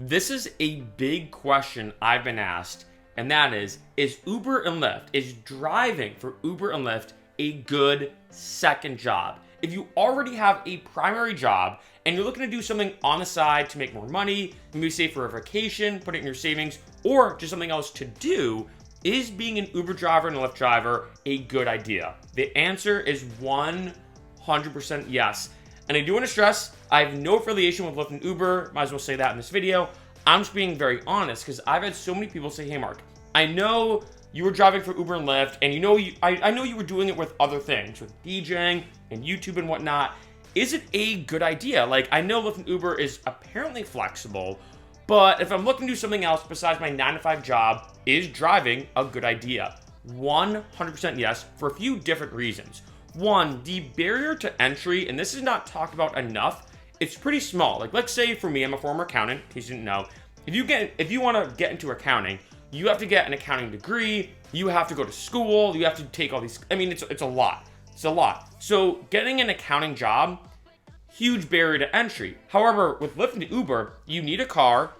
This is a big question I've been asked, and that is Uber and Lyft, is driving for Uber and Lyft a good second job? If you already have a primary job and you're looking to do something on the side to make more money, maybe save for a vacation, put it in your savings, or just something else to do, is being an Uber driver and a Lyft driver a good idea? The answer is 100% yes. And I do want to stress, I have no affiliation with Lyft and Uber. Might as well say that in this video. I'm just being very honest because I've had so many people say, hey Mark, I know you were driving for Uber and Lyft, and I know you were doing it with other things, with DJing and YouTube and whatnot. Is it a good idea? Like, I know Lyft and Uber is apparently flexible, but if I'm looking to do something else besides my 9-to-5 job, is driving a good idea? 100% yes, for a few different reasons. One, the barrier to entry, and this is not talked about enough, it's pretty small. Like, let's say for me, I'm a former accountant, in case you didn't know. If you want to get into accounting, you have to get an accounting degree, you have to go to school, you have to take all these, it's a lot. It's a lot. So getting an accounting job, huge barrier to entry. However, with Lyft and Uber, you need a car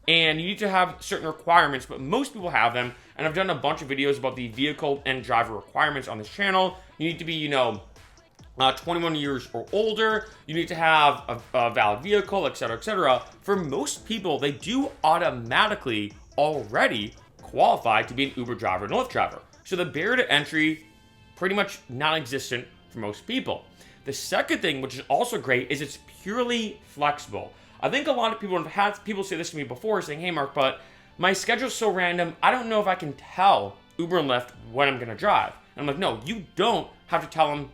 and you need to have certain requirements, but most people have them. And I've done a bunch of videos about the vehicle and driver requirements on this channel. You need to be, 21 years or older. You need to have a valid vehicle, etc., etc. For most people, they do automatically already qualify to be an Uber driver and a Lyft driver. So the barrier to entry, pretty much non-existent for most people. The second thing, which is also great, is it's purely flexible. I think a lot of people have had people say this to me before, saying, hey Mark, but my schedule's so random, I don't know if I can tell Uber and Lyft when I'm gonna drive. And I'm like, no, you don't have to tell them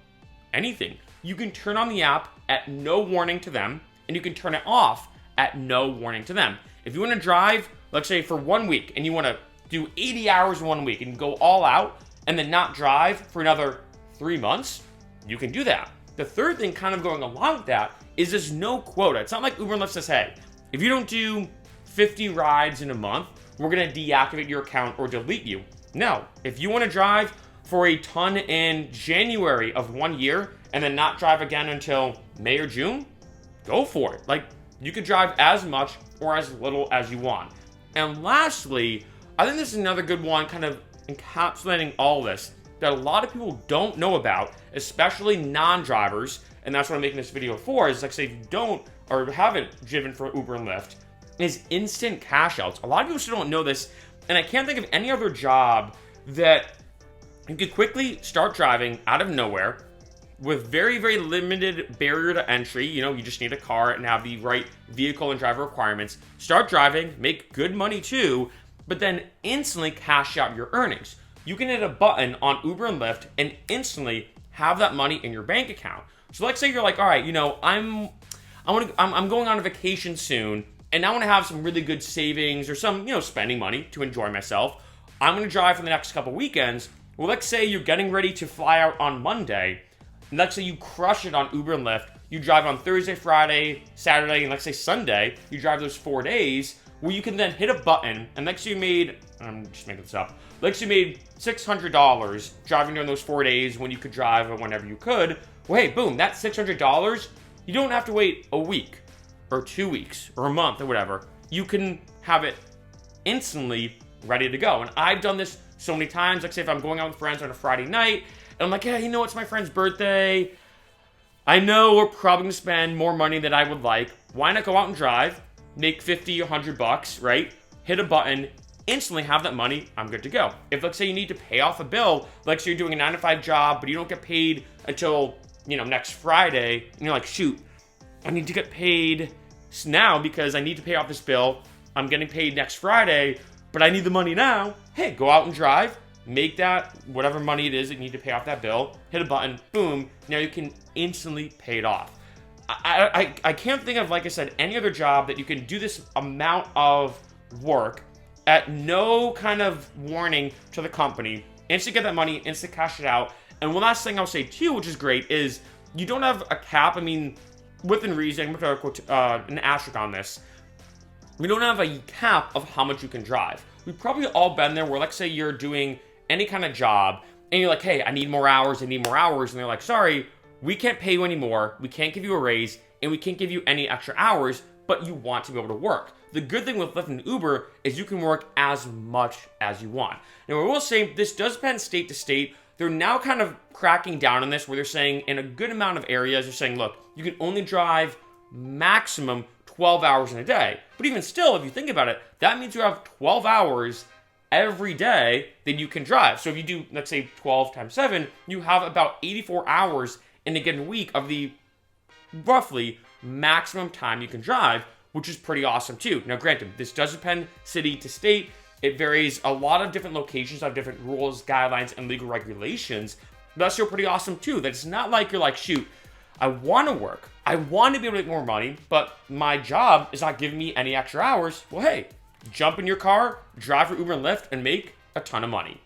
anything. You can turn on the app at no warning to them, and you can turn it off at no warning to them. If you wanna drive, let's say for 1 week, and you wanna do 80 hours in 1 week and go all out, and then not drive for another 3 months, you can do that. The third thing kind of going along with that is there's no quota. It's not like Uber and Lyft says, hey, if you don't do 50 rides in a month, we're gonna deactivate your account or delete you. No, if you wanna drive for a ton in January of 1 year and then not drive again until May or June, go for it. Like, you could drive as much or as little as you want. And lastly, I think this is another good one, kind of encapsulating all this, that a lot of people don't know about, especially non-drivers, and that's what I'm making this video for, is like, say, if you don't or haven't driven for Uber and Lyft, is instant cash outs. A lot of people still don't know this, and I can't think of any other job that you could quickly start driving out of nowhere with very, very limited barrier to entry. You just need a car and have the right vehicle and driver requirements. Start driving, make good money too, but then instantly cash out your earnings. You can hit a button on Uber and Lyft and instantly have that money in your bank account. So let's say you're like, all right, I'm going on a vacation soon, and I want to have some really good savings or some, spending money to enjoy myself. I'm going to drive for the next couple weekends. Well, let's say you're getting ready to fly out on Monday, and let's say you crush it on Uber and Lyft. You drive on Thursday, Friday, Saturday, and let's say Sunday. You drive those 4 days, where you can then hit a button, and let's say you made, I'm just making this up, let's say you made $600 driving during those 4 days when you could drive whenever you could. Well, hey, boom, that $600, you don't have to wait a week or 2 weeks or a month or whatever. You can have it instantly ready to go. And I've done this so many times. Like, say if I'm going out with friends on a Friday night, and I'm like, yeah, it's my friend's birthday. I know we're probably gonna spend more money than I would like. Why not go out and drive, make 50 or 100 bucks, right? Hit a button, instantly have that money, I'm good to go. If, let's say, you need to pay off a bill, like, so you're doing a 9-to-5 job, but you don't get paid until, next Friday, and you're like, shoot, I need to get paid now because I need to pay off this bill. I'm getting paid next Friday, but I need the money now. Hey, go out and drive, make that, whatever money it is that you need to pay off that bill, hit a button, boom, now you can instantly pay it off. I can't think of, like I said, any other job that you can do this amount of work at no kind of warning to the company, instant get that money, instant cash it out. And one last thing I'll say too, which is great, is you don't have a cap. Within reason, I'm going to put an asterisk on this. We don't have a cap of how much you can drive. We've probably all been there where, let's say you're doing any kind of job, and you're like, hey, I need more hours, and they're like, sorry, we can't pay you anymore, we can't give you a raise, and we can't give you any extra hours, but you want to be able to work. The good thing with Lyft and Uber is you can work as much as you want. Now, I will say this does depend state to state. They're now kind of cracking down on this where they're saying in a good amount of areas, they're saying, look, you can only drive maximum 12 hours in a day. But even still, if you think about it, that means you have 12 hours every day that you can drive. So if you do, let's say 12 times 7, you have about 84 hours in a given week of the roughly maximum time you can drive, which is pretty awesome too. Now, granted, this does depend city to state. It varies. A lot of different locations have different rules, guidelines, and legal regulations. But that's still pretty awesome too. That it's not like you're like, shoot, I want to work. I want to be able to make more money, but my job is not giving me any extra hours. Well, hey, jump in your car, drive for Uber and Lyft, and make a ton of money.